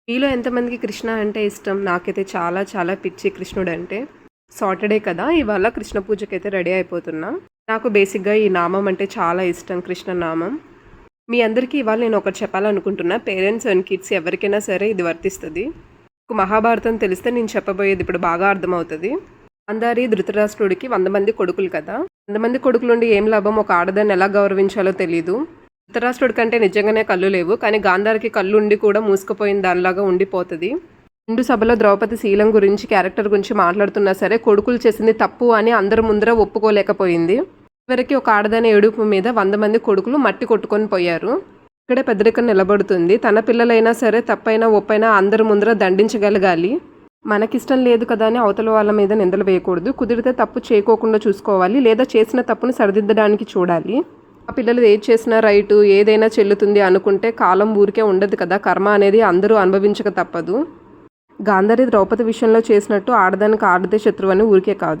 మీలో ఎంతమందికి కృష్ణ అంటే ఇష్టం? నాకైతే చాలా చాలా పిచ్చి కృష్ణుడంటే. సాటర్‌డే కదా! ఇవాళ కృష్ణ పూజకైతే రెడీ అయిపోతున్నా. నాకు బేసిక్‌గా ఈ నామం అంటే చాలా ఇష్టం, కృష్ణ నామం. మీ అందరికీ ఇవాళ నేను ఒకటి చెప్పాలనుకుంటున్నా. పేరెంట్స్ అండ్ కిడ్స్ ఎవరికైనా సరే ఇది వర్తిస్తది. మీకు మహాభారతం తెలిస్తే నేను చెప్పబోయేది ఇప్పుడు బాగా అర్థమవుతది. గాంధారి ధృతరాష్ట్రుడికి 100 మంది కొడుకులు కదా! 100 మంది కొడుకులుండి ఏం లాభం? ఒక ఆడదాన్ని ఎలా గౌరవించాలో తెలీదు. ధృతరాష్ట్రుడి కంటే నిజంగానే కళ్ళు లేవు. కానీ గాంధారికి కళ్ళుండి కూడా మూసుకుపోయిన దానిలాగా ఉండిపోతది. నిండు సభలో ద్రౌపది శీలం గురించి, క్యారెక్టర్ గురించి మాట్లాడుతున్నా సరే కొడుకులు చేసింది తప్పు అని అందరి ముందర ఒప్పుకోలేకపోయింది. చివరికి ఒక ఆడదాని ఏడుపు మీద 100 మంది కొడుకులు మట్టి కొట్టుకొని పోయారు. ఇక్కడే పెద్దరికం నిలబడుతుంది. తన పిల్లలైనా సరే తప్పైనా ఒప్పైనా అందరి ముందర దండించగలగాలి. మనకిష్టం లేదు కదా అని అవతల వాళ్ళ మీద నిందలు వేయకూడదు. కుదిరితే తప్పు చేయకోకుండా చూసుకోవాలి, లేదా చేసిన తప్పును సరిదిద్దడానికి చూడాలి. ఆ పిల్లలు ఏది చేసినా రైటు, ఏదైనా చెల్లుతుంది అనుకుంటే కాలం ఊరికే ఉండదు కదా. కర్మ అనేది అందరూ అనుభవించక తప్పదు. గాంధారి ద్రౌపది విషయంలో చేసినట్టు ఆడదానికి ఆడదే శత్రువు అని ఊరికే కాదు.